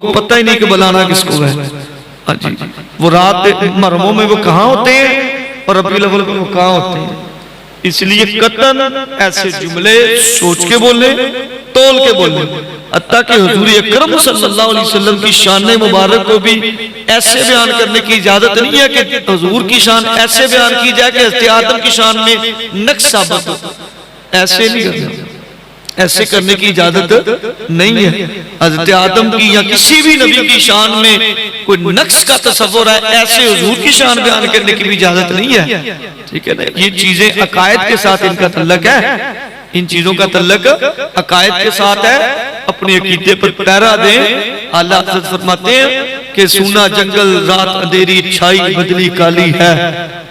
को पता ही नहीं कि बुलाना किसको है। हाँ जी, वो रात मरमों में वो कहाँ होते हैं और रबीउल अव्वल में वो कहाँ होते हैं। इसलिए कतन ऐसे जुमले सोच के बोले, तोल के बोले, हत्ता कि हुजूर अकरम सल्लल्लाहु अलैहि वसल्लम की शान मुबारक को भी ऐसे बयान करने की इजाजत नहीं है कि हुजूर की शान ऐसे बयान की जाए कि हज़रत आदम की शान में नक्स साबित हो। ऐसे नहीं करना, ऐसे करने की इजाजत नहीं है। हज़रत आदम की या किसी भी नबी की शान में कोई नक्स का तसव्वुर है, ऐसे हुजूर की शान बयान करने की भी इजाजत नहीं है। ठीक है ना, ये चीजें अकायद के साथ इनका तल्लक है, इन चीजों का तल्लक अकायद के साथ है। अपने अकीदे पर पहरा दें। आला हज़रत फरमाते हैं कि सूना जंगल रात अंधेरी छाई बदली काली है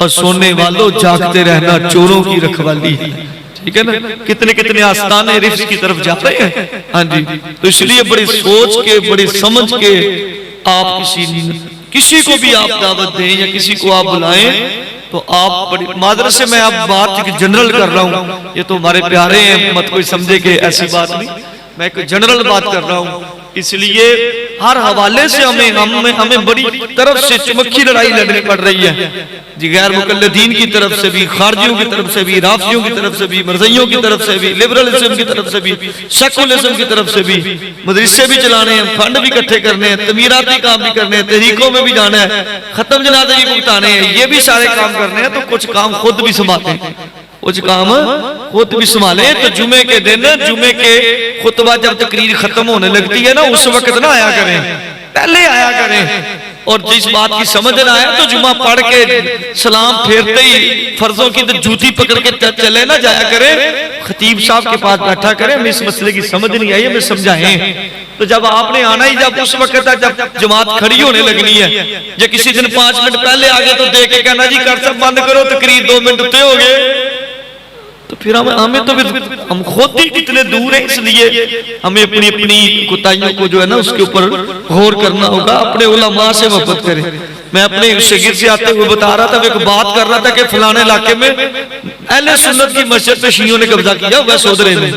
और सोने वालों जागते रहना चोरों की रखवाली है। ठीक है ना, कितने कितने आस्ताने रिफ्स की तरफ जा रहे हैं। हाँ जी, तो इसलिए बड़ी सोच के, बड़ी समझ के आप किसी को भी आप दावत दें या किसी को आप बुलाएं तो आप बड़ी माजरत से, मैं आप बात जनरल कर रहा हूँ, ये तो हमारे प्यारे हैं, मत कोई समझे कि ऐसी बात नहीं, मैं एक जनरल बात कर रहा हूँ। इसलिए हर हवाले से हमें बड़ी तरफ से चमकी लड़ाई लड़नी पड़ रही है जी। गैर मुकल्लिदीन की तरफ से भी, खारजियों की तरफ से भी, राफियों की तरफ से भी, मरज़इयों की तरफ से भी, लिबरलिज्म की तरफ से भी, सेकुलरिज्म की तरफ से भी, मदरसे भी चलाने हैं, फंड भी इकट्ठे करने हैं, तमीराती काम भी करने हैं, तहरीकों में भी जाना है, खत्म जनाजे भी भुगताने हैं, ये भी सारे काम करने हैं। तो कुछ काम खुद भी संभालते हैं, कुछ काम खुद भी संभाले। तो जुमे के दिन, जुमे के खुतबा जब तकरीर खत्म होने लगती है ना, उस वक्त ना आया करें, पहले आया करें। और जिस बात की समझ ना आया तो जुमा पढ़ के सलाम फेरते ही फर्जों की तो जूती पकड़ के चले ना जाया करें, खतीब साहब के पास बैठा करें, हमें इस मसले की समझ नहीं आई, हमें समझाएं। तो जब आपने आना ही जब उस वक्त है जब जमात खड़ी होने लगनी है, या किसी दिन 5 मिनट पहले आगे तो देख के कहना जी कर सब बंद करो, तकरीर 2 मिनट उतने हो गए, तो फिर हमें तो फिर हम खुद ही कितने दूर हैं। इसलिए हमें अपनी अपनी कोताहियों को जो है ना उसके ऊपर गौर करना होगा, अपने उलमा से मोहब्बत करें। मैं अपने शागिर्द से आते हुए बता रहा था, एक बात कर रहा था कि फलाने इलाके में अहले सुन्नत की मस्जिद पे शियों ने कब्जा किया हुआ सोदरे में।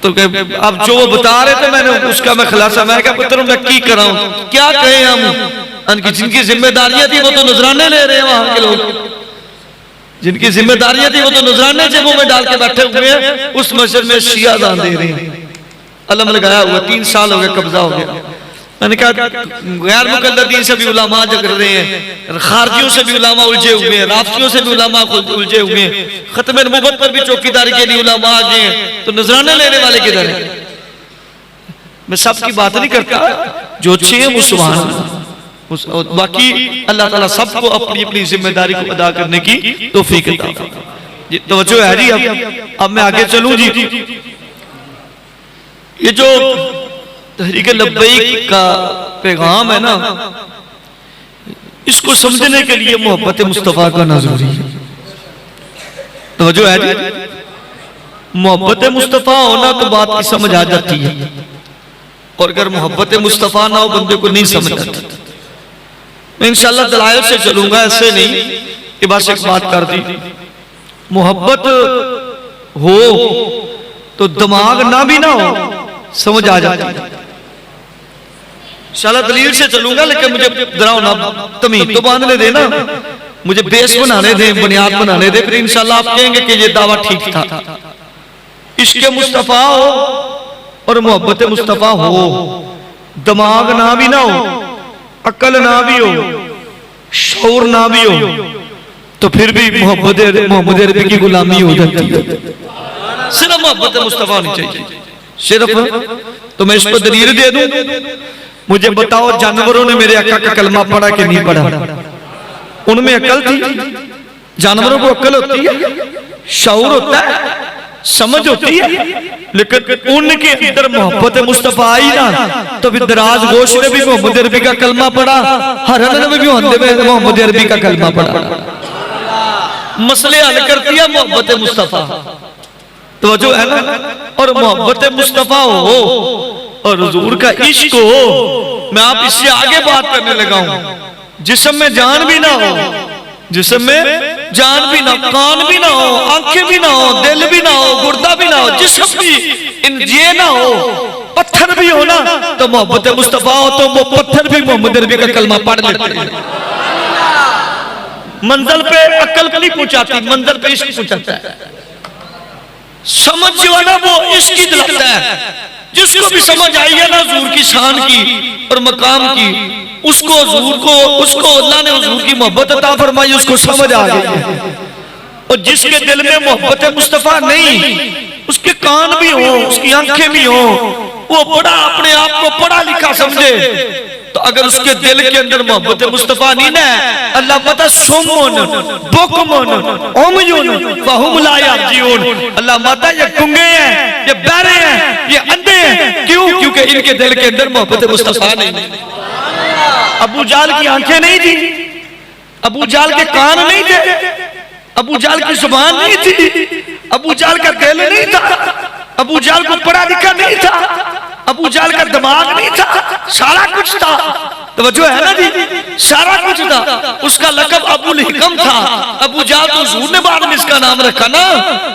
तो अब जो वो बता रहे थे मैंने उसका मैं खुलासा, मैं क्या पुत्र मैं की कराऊं, क्या कहें हम, जिनकी जिम्मेदारियां थी वो तो नजराने ले रहे हैं, वहां के लोग जिनकी जिम्मेदारियां थी वो तो नजराने जेबों में डाल के बैठे हुए हैं, उस मस्जिद में शिया दान दे रहे हैं, अलम लगाया हुआ, 3 साल हो गए, कब्जा हो गया। मैंने कहा गैर मुकल्लिदीन से भी उलमा जग रहे हैं, खारजियों से भी उलमा उलझे हुए हैं, राफियों से भी उलमा उलझे हुए हैं, खत्म नबुव्वत पर भी चौकीदारी के लिए उलमा आ गए हैं, तो नजराने लेने वाले किधर हैं? मैं सबकी बात नहीं करता, जो अच्छे हैं वो सुभान अल्लाह, बाकी अल्लाह ताला सबको अपनी अपनी जिम्मेदारी को अदा करने की तौफीक अता फरमाए। तवज्जो है जी। अब मैं आगे चलूं जी। ये जो तहरीक लब्बैक का पैगाम है ना, इसको समझने के लिए मोहब्बत मुस्तफ़ा का ना जरूरी है। तवज्जो है जी। मोहब्बत मुस्तफ़ा होना तो बात की समझ आ जाती है, और अगर मोहब्बत मुस्तफ़ा ना हो बंदे को नहीं समझ आती। मैं इंशाअल्लाह दलाइल से चलूंगा, ऐसे नहीं कि बस एक बात कर दी। मोहब्बत हो तो दिमाग ना भी ना हो समझ आ जाती है। इंशाअल्लाह दलील से चलूंगा, लेकिन मुझे डराओ ना, तमीज तो बांधने देना, मुझे बेस बनाने दे, बुनियाद बनाने दे, फिर इंशाअल्लाह आप कहेंगे कि ये दावा ठीक था। इश्क़ मुस्तफ़ा हो और मोहब्बत मुस्तफ़ा हो, दिमाग ना भी ना हो, अकल ना भी हो, शऊर ना भी हो, तो फिर भी मोहम्मद अरबी की गुलामी हो जाती है। सिर्फ मोहब्बत मुस्तफ़ा होनी चाहिए, सिर्फ। तो मैं इस पर दलील दे दूं, मुझे बताओ जानवरों ने मेरे आका का कलमा पढ़ा कि नहीं पढ़ा? उनमें अकल थी? जानवरों को अकल होती है, शऊर होता है, समझ होती है, लेकिन उनके अंदर मोहब्बत मुस्तफ़ा आई ना, तो फिर दराज गोश ने भी मोहम्मद अरबी का कलमा पढ़ा, हरन ने भी मोहम्मद अरबी का कलमा पढ़ा। मसले हल कर दिया मोहब्बत मुस्तफ़ा। तो जो है ना, और मोहब्बत मुस्तफ़ा हो और हुजूर का इश्क हो। मैं आप इससे आगे बात करने लगा हूं, जिस्म में जान भी ना हो, जिस्म में जान भी ना हो, कान भी ना हो, आंखें भी ना हो, दिल भी ना हो, गुर्दा भी ना हो, जिस्म भी इन ये ना हो, पत्थर भी हो ना, तो मोहब्बत मुस्तफा हो तो वो पत्थर भी मोहम्मद अरबी का कलमा पढ़ लेते हैं। मंजिल पे अक्ल नहीं पहुंचाती, मंजिल पे इश्क पहुंचाता है। समझ जो है ना वो इश्क ही दिलाता है। जिसको भी समझ आई है ना हुजूर की शान की और मकाम की, उसको अल्लाह ने हुजूर की मोहब्बत अता फरमाई, उसको समझ आ गई। और जिसके दिल में मोहब्बत मुस्तफा नहीं, उसके कान भी हो, उसकी आंखें भी हो, वो बड़ा अपने आप को पढ़ा लिखा समझे, तो अगर उसके दिल के अंदर मोहब्बत मुस्तफा नहीं ना, अल्लाह पता सुमन बुकमन उमयुन फहुम ला यरजिऊन, अल्लाह माता ये गूंगे हैं, ये बहरे हैं, ये अंधे हैं। क्यों? क्योंकि इनके दिल के अंदर मोहब्बत मुस्तफा नहीं। अबू जाल की आंखें नहीं थी, अबू जाल के कान नहीं थे, अबू जाल की जुबान नहीं थी, अबू जाल का दिल नहीं था, अबू जाल को पढ़ा लिखा नहीं था, अबू जाल का दिमाग नहीं था, सारा कुछ था। तवज्जो है ना जी, सारा कुछ था। उसका लक़ब अबुल हिकम था। अबू जाल तो हुजूर ने बाद में इसका नाम रखा ना,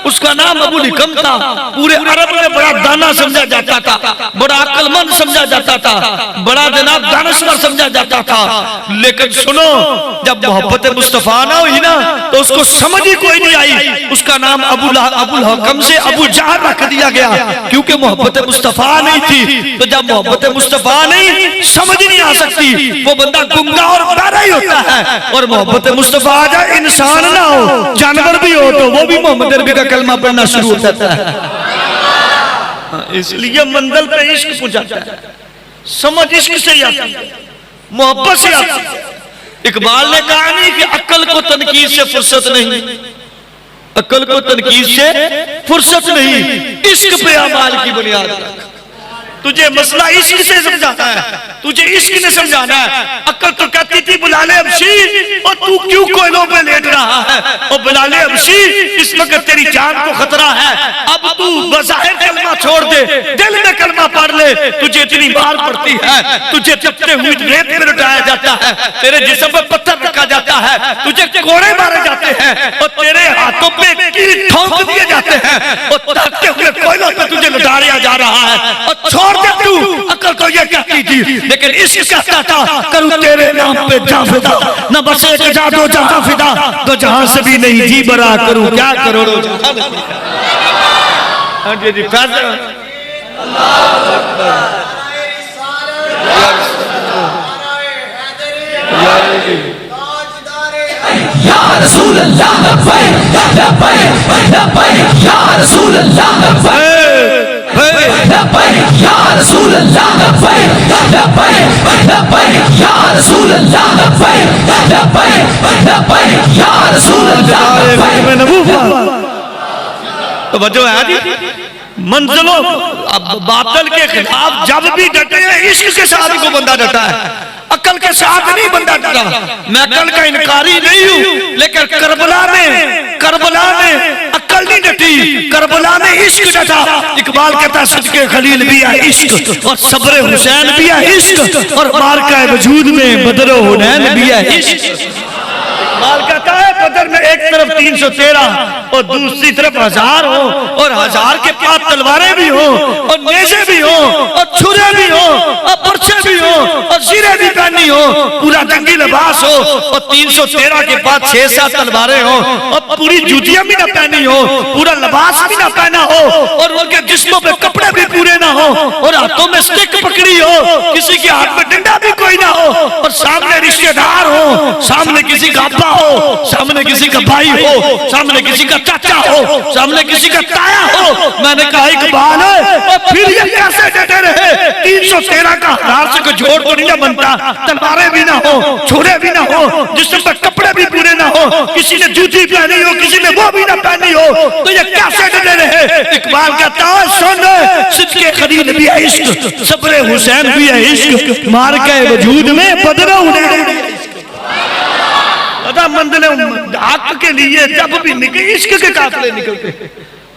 उसका नाम अबुल हिकम था। पूरे अरब में बड़ा दाना समझा जाता था, बड़ा अक्लमंद समझा जाता था, बड़ा जनाब दानश्वर समझा जाता था। लेकिन सुनो, जब मोहब्बत मुस्तफा ना हुई ना, तो उसको समझ ही कोई नहीं आई। उसका नाम अबुल हिकम से अबू जाल रख दिया गया, क्योंकि मोहब्बत मुस्तफा नहीं थी। तो जब मोहब्बत मुस्तफा नहीं, समझ नहीं आ सकती, वो बंदा गुंगा और बहरा ही होता है। और मोहब्बत मुस्तफा आ जाए, इंसान ना हो जानवर भी हो, तो वो भी मोहम्मद अरबी का कलमा पढ़ना शुरू हो जाता है। इसलिए मंजिल पे इश्क पहुंचाता है, समझ इश्क से ही आती है, मोहब्बत से आती है। इकबाल ने कहा नहीं कि अक्ल को तनकीद से फुर्सत नहीं, अक्ल को तनकीद से फुर्सत नहीं, इश्क पे अमाल की बुनियाद रख। तुझे मसला इश्क से समझाना है, तुझे इश्क ने समझाना है। अक्ल तो कहती थी बिलाले हबशी, और तू क्यों कोयलों पे लेट रहा है? और बिलाले हबशी, इस वक्त तेरी जान को खतरा है, अब तू बज़ाहिर कलमा छोड़ दे, दिल में कलमा पढ़ ले। तुझे इतनी मार पड़ती है, तुझे चपटे हुए रेत में लुटाया जाता है, तेरे जिस्म पर पत्थर रखा जाता है, तुझे कोड़े मारे जाते हैं, और तेरे हाथों पे कील ठोंक दिए जाते हैं, और तड़पते हुए कोयलों पे तुझे लुटाया जा रहा है। और छोड़ दे तू, अक्ल तो ये कहती थी, लेकिन इश्क कहता था करूं तेरे नाम पे जान फिदा, न बस एक जा दो जहां फिदा, दो जहां से भी नहीं जी बरा करूं क्या करोड़ों जहां। हाँ जी जी, अल्लाहु अकबर, या रसूल अल्लाह लब्बैक लब्बैक लब्बैक या रसूल अल्लाह लब्बैक लब्बैक या रसूल अल्लाह लब्बैक लब्बैक लब्बैक या रसूल अल्लाह लब्बैक लब्बैक लब्बैक या रसूल अल्लाह लब्बैक। तो वजह है जी, मंजिलों बातिल के खिलाफ जब भी डटे हैं, इश्क के साथ को बंदा डटा है, अकल के साथ नहीं बंदा डटा। मैं अकल का इनकारी नहीं हूं, लेकिन करबला में अकल नहीं डटी, करबला में इश्क डटा। इकबाल कहता सदके खलील भी है इश्क, और सब्र हुसैन भी है इश्क, और मारका वजूद में बदरो हुनैन भी है इश्क। इकबाल कहता है बदर में एक तरफ 313 और दूसरी तरफ 1000 हो, और 1000 के पास तलवारें भी हो, और नेज़े भी हो, और छुरे भी हो, और पर्चे भी हो, और जीरे भी पहनी हो, पूरा जंगी लिबास हो, और 313 के पास 6-7 तलवारें हो, और पूरी जूतियां भी ना पहनी हो, पूरा लिबास भी ना पहना हो, और उनके जिस्मों पे कपड़े भी पूरे ना हो, और हाथों में स्टिक पकड़ी हो, किसी के हाथ में डंडा भी कोई ना हो, और सामने रिश्तेदार हो, सामने किसी का अब्बा हो, सामने किसी का भाई हो, सामने किसी का चाचा हो, सामने किसी का ताया हो। मैंने कहा इकबाल है, और फिर ये कैसे डटे रहे? 313 का 1000 से कोई जोड़ तो नहीं बनता, तलवारें भी ना हो, छुरे भी ना हो, जिसम पर कपड़े भी पूरे ना हो, किसी ने जूती पहनी हो, किसी ने वो भी ना पहनी हो, तो ये कैसे डटे रहे? इकबाल कहता है सुन, सिद्के खलील भी है इश्क, सब्र हुसैन भी है इश्क, मार के वजूद में बदरो हुनैन। मंजिल हक के लिए जब भी निकले इश्क के काफिले निकलते,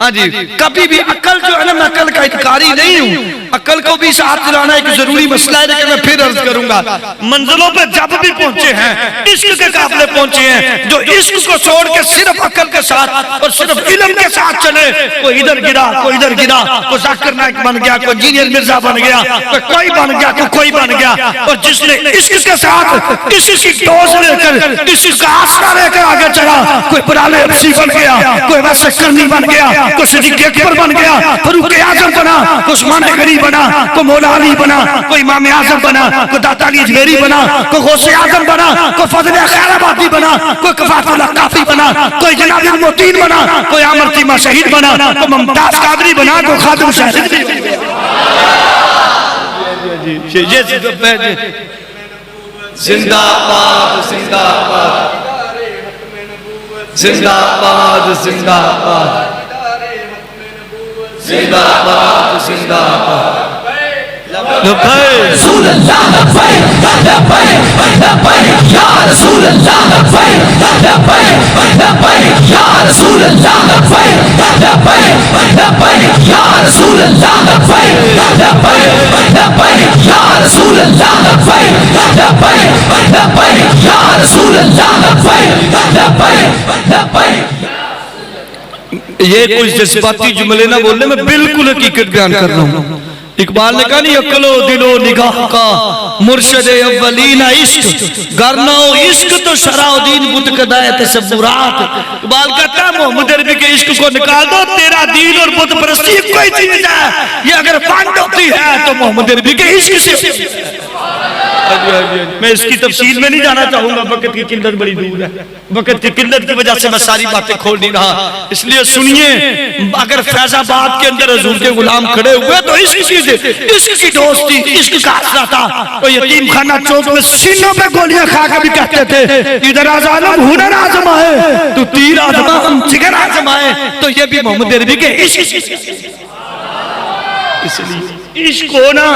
हाँ जी, कभी भी अक्ल जो है ना, मैं अक्ल का इनकारी नहीं हूँ, अक्ल को भी साथ दिलाना एक जरूरी मसला है, लेकिन मैं फिर अर्ज करूंगा, मंजिलों पे जब भी पहुंचे हैं, इश्क के काफिले पहुंचे हैं, जो इश्क को छोड़ के सिर्फ अक्ल के साथ और सिर्फ इल्म के साथ चले, कोई इधर गिरा, कोई इधर गिरा, कोई जाकिर नाइक बन गया, कोई इंजीनियर मिर्जा बन गया, कोई बन गया, कोई बन गया, और जिसने इश्क के साथ इश्क की डोज लेकर, इश्क का आसरा लेकर आगे चला, कोई पुराने अफसी बन गया, कोई वैसे करनी बन गया, कोई सिद्दीक़ अकबर बन गया, फारूक आज़म बना, कोई उस्मान गनी बना, कोई मौला अली बना, कोई इमाम आज़म बना, कोई दाता अली अजमेरी बना, कोई गौसे आज़म बना, कोई फजल खैराबादी बना, कोई कफ़ातुल्लाह काफ़ी बना, कोई जनाब मोतीन बना, कोई आमर कीमा शहीद बना, कोई मुमताज कादरी बना, कोई खादिम शहीद जिंदाबाद जिंदाबाद जिंदाबाद जिंदाबाद जिंदाबाद जिंदाबाद रसूल अल्लाह लब्बैक लब्बैक लब्बैक या रसूल अल्लाह लब्बैक लब्बैक लब्बैक या रसूल अल्लाह लब्बैक लब्बैक लब्बैक या रसूल अल्लाह लब्बैक लब्बैक लब्बैक या रसूल अल्लाह लब्बैक लब्बैक लब्बैक या रसूल अल्लाह लब्बैक लब्बैक लब्बैक। ये कुछ जज्बाती जुमले ना बोलने में बिल्कुल हकीकत बयान कर रहा हूँ। इकबाल ने कहा नहीं, अक्लो दिलो निगाह का मुर्शद अव्वलीना इश्क गरनो इश्क तो शराउद्दीन बुत कदाए तसव्वुरात। इकबाल कहता है मोहम्मद अरबी के इश्क को निकाल दो, तेरा दीन और बुत परस्ती कोई चीज है, ये अगर बंद होती है तो मोहम्मद अरबी के इश्क से। मैं इसकी तफसील में नहीं जाना चाहूंगा, वक्त की किल्लत बड़ी दूर है, वक्त की किल्लत की वजह से मैं सारी बातें खोल नहीं रहा, इसलिए सुनिए। अगर फैजाबाद के अंदर हुजूर के गुलाम खड़े हुए तो इश्क की दोस्ती, इश्क का असरा था। तो यतीम खाना चौक में सीनों पे गोलियां खा के भी कहते थे, इधर आज़ालम हुनर आजमाए तो तीर आजमा, हम जिगर आजमाए, तो ये भी मोहम्मद अरबी के इश्क। इसलिए इश्क हो ना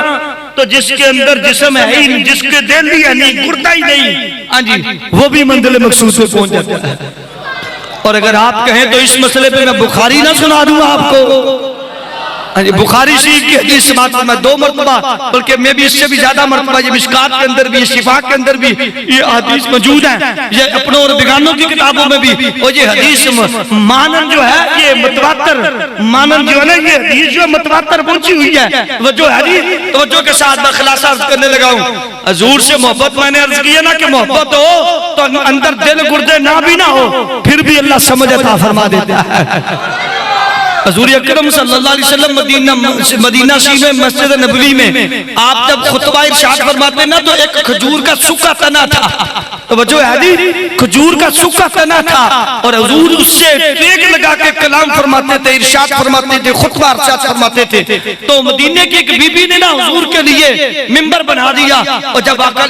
तो जिसके अंदर जिस्म है ही, जिसके दिल ही है नहीं, गुर्दा ही नहीं, हाँ जी, वो भी मंजिल मकसूद पे पहुंच जाता है। और अगर आप कहें तो इस मसले पे मैं बुखारी ना सुना दूं आपको, बुखारी शरीफ की हदीस समात में 2 मरतबा, बल्कि मैं भी इससे भी ज्यादा मरतबा, ये मिशकात के अंदर भी, शिफा के अंदर भी ये हदीस मौजूद है, ये अपनों और बेगानों की किताबों में भी। और ये हदीस मानन जो है, ये मुतवातिर मानन जो है ना, ये हदीस जो मुतवातिर पहुंची हुई है। वो जो हदीस तवज्जो के साथ मैं खुलासा अर्ज करने लगा हूँ। हजूर से मोहब्बत मैंने अर्ज किया ना कि मोहब्बत हो तो अंदर दिल गुर्दे ना भी ना हो, फिर भी अल्लाह समझ अता फरमा देता है। हजूर अकरम सल्लल्लाहु अलैहि वसल्लम मदीना शरीफ में मस्जिद नबवी में आप जब खुतबा इरशाद फरमाते ना, तो एक खजूर का सूखा तना था, तो वो जो है जी खजूर का सूखा तना था, और हजूर उससे टेक लगा के कलाम फरमाते थे, इरशाद फरमाते थे, खुतबा इरशाद फरमाते थे। तो मदीने की एक बीबी ने ना हजूर के लिए मिंबर बना दिया, और जब आका